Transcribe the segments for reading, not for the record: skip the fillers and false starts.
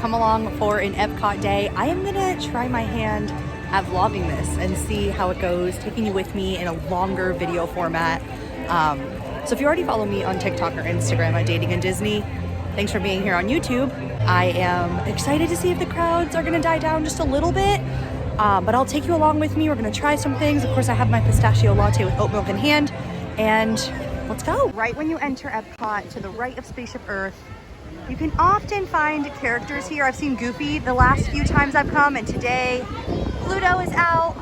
come along for an EPCOT day. I am gonna try my hand at vlogging this and see how it goes, taking you with me in a longer video format. So if you already follow me on TikTok or Instagram at Dating in Disney, thanks for being here on YouTube. I am excited to see if the crowds are gonna die down just a little bit, but I'll take you along with me. We're gonna try some things. Of course, I have my pistachio latte with oat milk in hand, and let's go. Right when you enter EPCOT, to the right of Spaceship Earth, you can often find characters here. I've seen Goofy the last few times I've come, and today Pluto is out.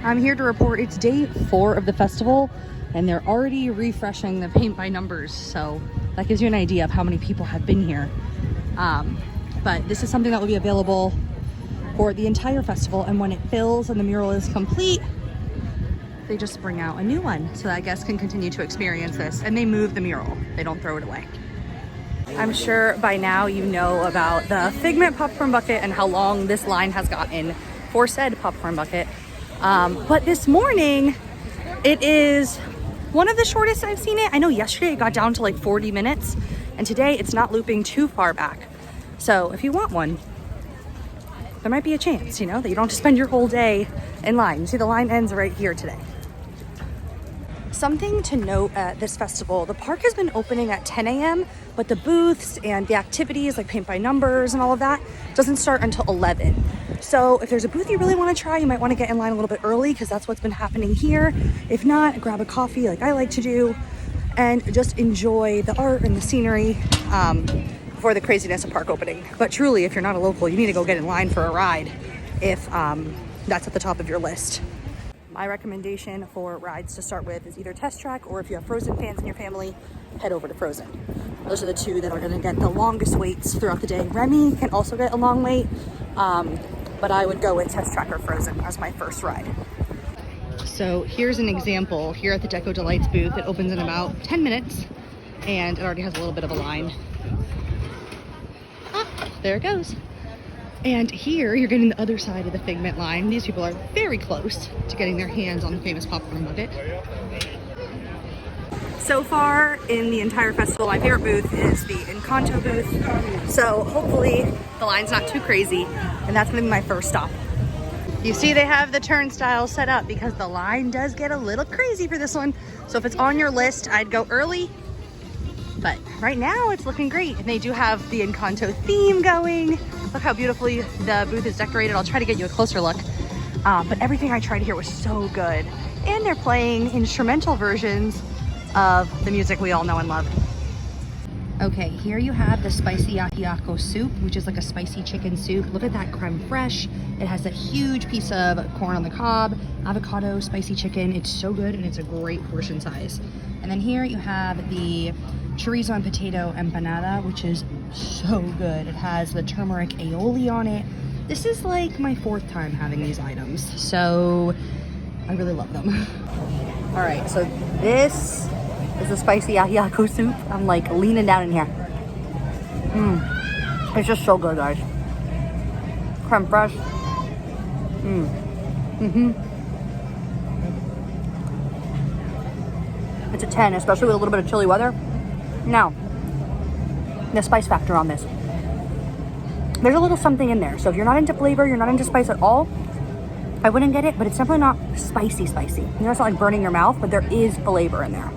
I'm here to report it's day 4 of the festival, and they're already refreshing the paint by numbers, so that gives you an idea of how many people have been here. But this is something that will be available for the entire festival, and when it fills and the mural is complete, they just bring out a new one so that guests can continue to experience this, and they move the mural. They don't throw it away. I'm sure by now you know about the Figment popcorn bucket and how long this line has gotten for said popcorn bucket. But this morning, it is one of the shortest I've seen it. I know yesterday it got down to like 40 minutes, and today it's not looping too far back. So if you want one, there might be a chance, you know, that you don't have to spend your whole day in line. You see the line ends right here today. Something to note at this festival, the park has been opening at 10 a.m., but the booths and the activities like paint by numbers and all of that doesn't start until 11. So if there's a booth you really want to try, you might want to get in line a little bit early, because that's what's been happening here. If not, grab a coffee like I like to do and just enjoy the art and the scenery before the craziness of park opening. But truly, if you're not a local, you need to go get in line for a ride if that's at the top of your list. My recommendation for rides to start with is either Test Track, or if you have Frozen fans in your family, head over to Frozen. Those are the two that are going to get the longest waits throughout the day. Remy can also get a long wait, but I would go with Test Track or Frozen as my first ride. So here's an example here at the Deco Delights booth. It opens in about 10 minutes, and it already has a little bit of a line. There it goes. And here you're getting the other side of the Figment line. These people are very close to getting their hands on the famous popcorn bucket. So far in the entire festival, my favorite booth is the Encanto booth. So hopefully the line's not too crazy, and that's gonna be my first stop. You see they have the turnstile set up because the line does get a little crazy for this one. So if it's on your list, I'd go early. But right now it's looking great. And they do have the Encanto theme going. Look how beautifully the booth is decorated. I'll try to get you a closer look. But everything I tried here was so good. And they're playing instrumental versions of the music we all know and love. Okay, here you have the spicy yakiako soup, which is like a spicy chicken soup. Look at that creme fraiche. It has that huge piece of corn on the cob, avocado, spicy chicken. It's so good, and it's a great portion size. And then here you have the chorizo and potato empanada, which is so good. It has the turmeric aioli on it. This is like my 4th time having these items, so I really love them. All right, so this is the spicy yakiako soup. I'm like leaning down in here. It's just so good, guys. Creme fraiche. It's a 10, especially with a little bit of chilly weather. Now, the spice factor on this. There's a little something in there. So if you're not into flavor, you're not into spice at all, I wouldn't get it, but it's definitely not spicy. You know, it's not like burning your mouth, but there is flavor in there.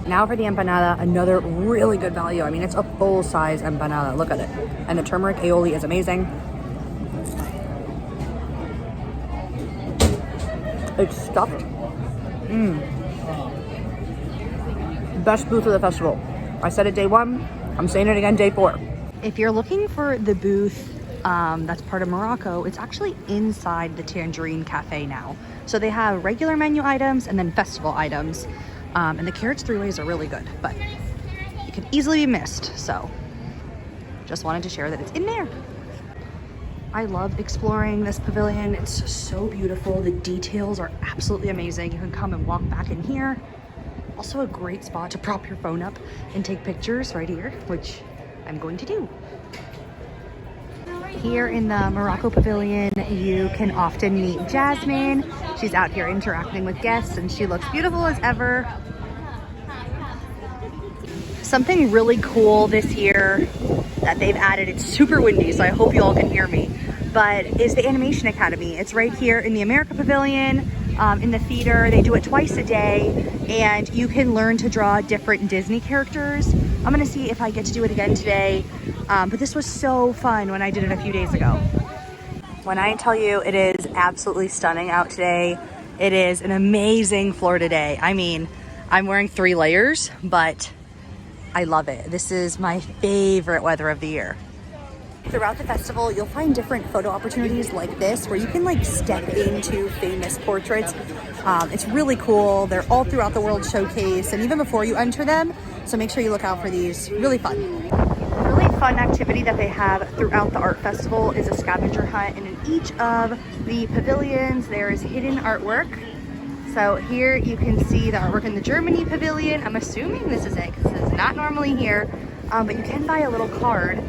Now for the empanada, another really good value. I mean, it's a full-size empanada. Look at it. And the turmeric aioli is amazing. It's stuffed. Best booth of the festival. I said it day 1, I'm saying it again day 4. If you're looking for the booth that's part of Morocco, it's actually inside the Tangerine Cafe now. So they have regular menu items and then festival items. And the carrots 3 ways are really good, but it can easily be missed. So just wanted to share that it's in there. I love exploring this pavilion. It's so beautiful. The details are absolutely amazing. You can come and walk back in here. Also a great spot to prop your phone up and take pictures right here, which I'm going to do. Here in the Morocco Pavilion, you can often meet Jasmine. She's out here interacting with guests, and she looks beautiful as ever. Something really cool this year that they've added. It's super windy, so I hope you all can hear me, but is the Animation Academy. It's right here in the Morocco Pavilion, in the theater. They do it twice a day, and you can learn to draw different Disney characters. I'm gonna see if I get to do it again today, but this was so fun when I did it a few days ago. When I tell you it is absolutely stunning out today, it is an amazing Florida day. I mean, I'm wearing 3 layers, but I love it. This is my favorite weather of the year. Throughout the festival, you'll find different photo opportunities like this where you can like step into famous portraits. It's really cool. They're all throughout the World Showcase and even before you enter them. So make sure you look out for these. Really fun. A really fun activity that they have throughout the art festival is a scavenger hunt. And in each of the pavilions, there is hidden artwork. So here you can see the artwork in the Germany pavilion. I'm assuming this is it because this is not normally here, but you can buy a little card.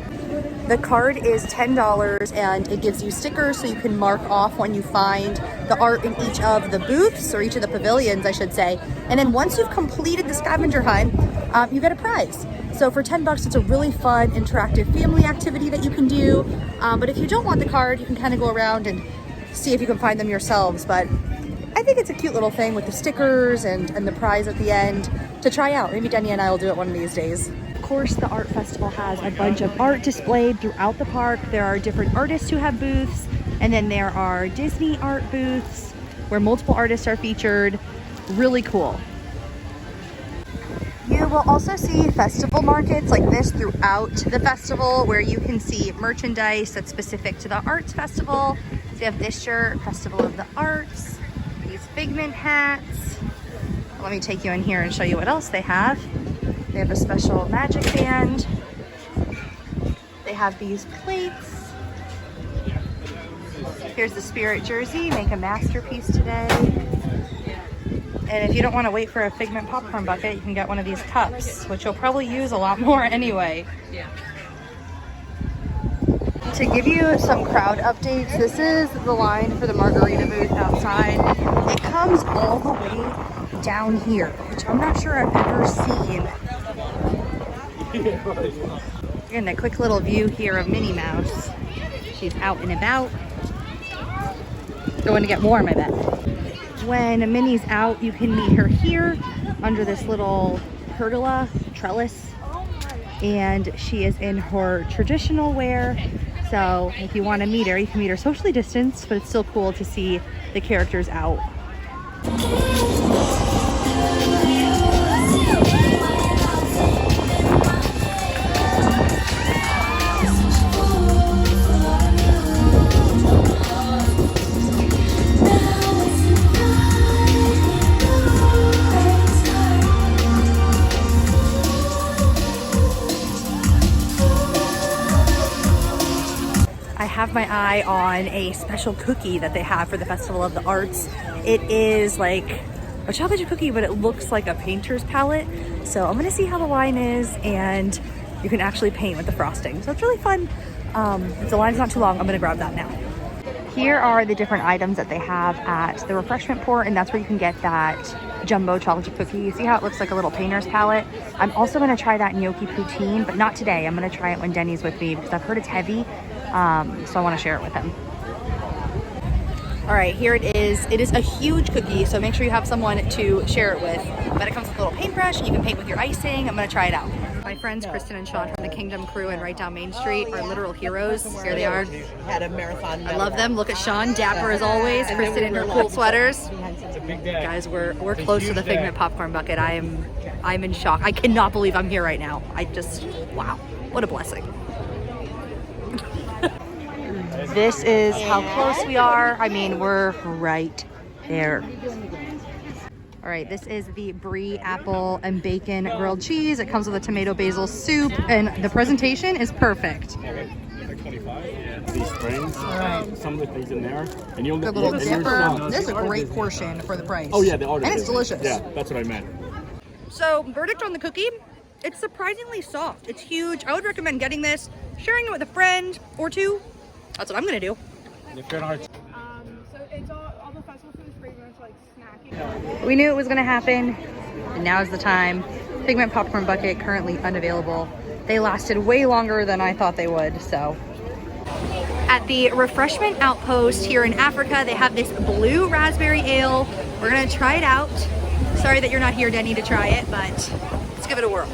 The card is $10 and it gives you stickers so you can mark off when you find the art in each of the booths, or each of the pavilions, I should say. And then once you've completed the scavenger hunt, you get a prize. So for $10, it's a really fun, interactive family activity that you can do. But if you don't want the card, you can kind of go around and see if you can find them yourselves. But I think it's a cute little thing with the stickers and the prize at the end to try out. Maybe Denny and I will do it one of these days. Of course, the art festival has a bunch of art displayed throughout the park. There are different artists who have booths, and then there are Disney art booths where multiple artists are featured. Really cool. You will also see festival markets like this throughout the festival where you can see merchandise that's specific to the arts festival. So you have this shirt, Festival of the Arts, these figment hats. Let me take you in here and show you what else they have. They have a special magic band. They have these plates. Here's the Spirit jersey, make a masterpiece today. And if you don't want to wait for a Figment popcorn bucket, you can get one of these cups, which you'll probably use a lot more anyway. Yeah. To give you some crowd updates, this is the line for the margarita booth outside. It comes all the way down here, which I'm not sure I've ever seen. Getting a quick little view here of Minnie Mouse. She's out and about. Going to get warm, I bet. When Minnie's out, you can meet her here under this little pergola trellis. And she is in her traditional wear. So if you want to meet her, you can meet her socially distanced, but it's still cool to see the characters out. I have my eye on a special cookie that they have for the Festival of the Arts. It is like a chocolate chip cookie, but it looks like a painter's palette. So I'm gonna see how the line is, and you can actually paint with the frosting. So it's really fun. If the line's not too long, I'm gonna grab that now. Here are the different items that they have at the refreshment port, and that's where you can get that jumbo chocolate chip cookie. You see how it looks like a little painter's palette? I'm also gonna try that gnocchi poutine, but not today. I'm gonna try it when Denny's with me because I've heard it's heavy. So I want to share it with him. All right, here it is. It is a huge cookie, so make sure you have someone to share it with. But it comes with a little paintbrush, and you can paint with your icing. I'm gonna try it out. My friends Kristen and Sean from the Kingdom crew and Right Down Main Street are literal heroes. Here they are. Had a marathon. I love them. Look at Sean, dapper as always. Kristen in her cool sweaters. Guys, we're close to the Figment popcorn bucket. I'm in shock. I cannot believe I'm here right now. Wow, what a blessing. This is how close we are. I mean, we're right there. All right, this is the brie, apple, and bacon grilled cheese. It comes with a tomato basil soup, and the presentation is perfect. These springs, some of the things in there, and you'll Good little dipper. This is a great portion for the price. Oh yeah, the order. And it's delicious. Yeah, that's what I meant. So, verdict on the cookie, it's surprisingly soft. It's huge. I would recommend getting this, sharing it with a friend or two. That's what I'm gonna do. So it's all the festival food is pretty much like snacking. We knew it was gonna happen, and now's the time. Figment popcorn bucket currently unavailable. They lasted way longer than I thought they would, so. At the Refreshment Outpost here in Africa, they have this blue raspberry ale. We're gonna try it out. Sorry that you're not here, Denny, to try it, but let's give it a whirl.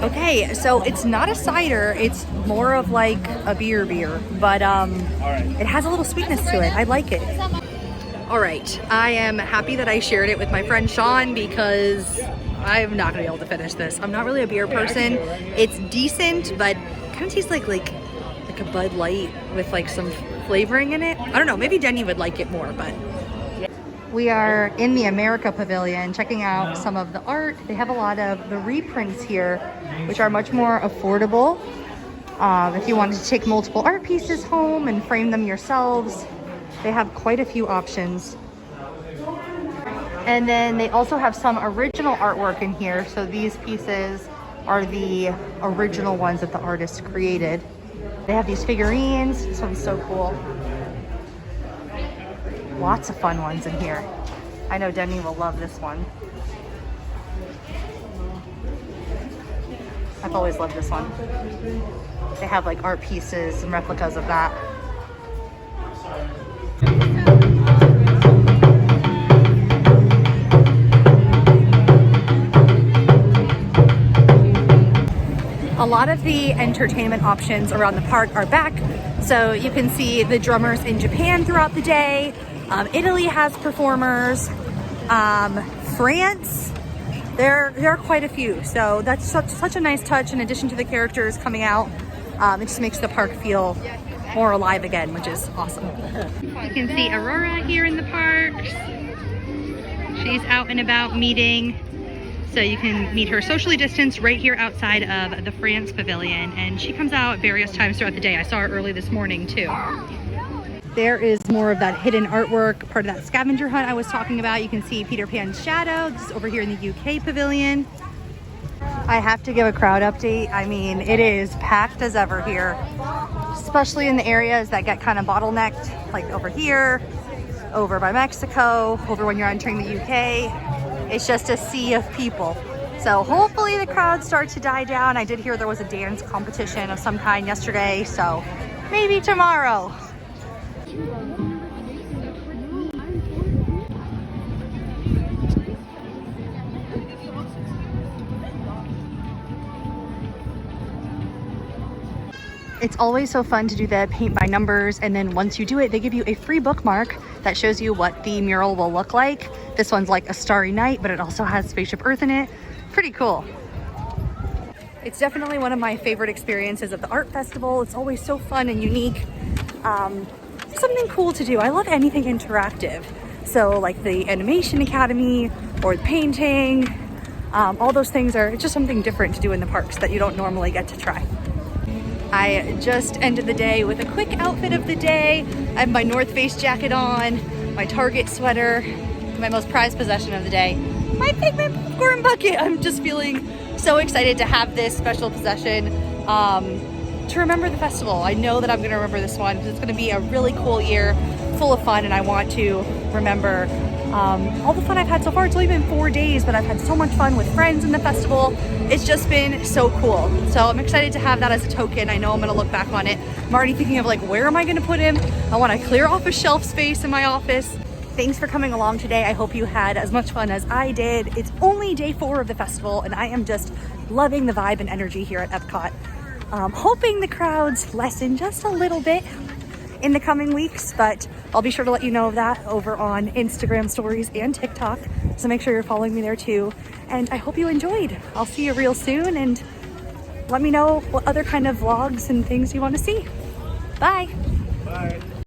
Okay, so it's not a cider, it's more of like a beer, but it has a little sweetness to it. I like it. All right, I am happy that I shared it with my friend Sean because I'm not gonna be able to finish this. I'm not really a beer person. It's decent, but kind of tastes like a Bud Light with like some flavoring in it. I don't know, maybe Denny would like it more, but. We are in the Morocco Pavilion checking out some of the art. They have a lot of the reprints here, which are much more affordable. If you wanted to take multiple art pieces home and frame them yourselves, they have quite a few options. And then they also have some original artwork in here. So these pieces are the original ones that the artist created. They have these figurines. This one's so cool. Lots of fun ones in here. I know Denny will love this one. I've always loved this one. They have like art pieces and replicas of that. A lot of the entertainment options around the park are back. So you can see the drummers in Japan throughout the day. Italy has performers. France, there are quite a few. So that's such a nice touch in addition to the characters coming out. It just makes the park feel more alive again, which is awesome. You can see Aurora here in the parks. She's out and about meeting. So you can meet her socially distanced right here outside of the France Pavilion. And she comes out various times throughout the day. I saw her early this morning too. There is more of that hidden artwork, part of that scavenger hunt I was talking about. You can see Peter Pan's shadow. This is over here in the UK Pavilion. I have to give a crowd update. I mean, it is packed as ever here, especially in the areas that get kind of bottlenecked, like over here, over by Mexico, over when you're entering the UK. It's just a sea of people. So hopefully the crowds start to die down. I did hear there was a dance competition of some kind yesterday, so maybe tomorrow. It's always so fun to do the paint by numbers, and then once you do it, they give you a free bookmark that shows you what the mural will look like. This one's like a starry night, but it also has Spaceship Earth in it. Pretty cool. It's definitely one of my favorite experiences of the art festival. It's always so fun and unique. Something cool to do. I love anything interactive. So like the Animation Academy or the painting, all those things are just something different to do in the parks that you don't normally get to try. I just ended the day with a quick outfit of the day. I have my North Face jacket on, my Target sweater, my most prized possession of the day, my pigment popcorn bucket. I'm just feeling so excited to have this special possession to remember the festival. I know that I'm gonna remember this one because it's gonna be a really cool year, full of fun, and I want to remember all the fun I've had so far. It's only been 4 days, but I've had so much fun with friends in the festival. It's just been so cool. So I'm excited to have that as a token. I know I'm gonna look back on it. I'm already thinking of like, where am I gonna put him? I wanna clear off a shelf space in my office. Thanks for coming along today. I hope you had as much fun as I did. It's only day 4 of the festival, and I am just loving the vibe and energy here at EPCOT. Hoping the crowds lessen just a little bit in the coming weeks, but I'll be sure to let you know of that over on Instagram stories and TikTok. So make sure you're following me there too. And I hope you enjoyed. I'll see you real soon, and let me know what other kind of vlogs and things you want to see. Bye. Bye.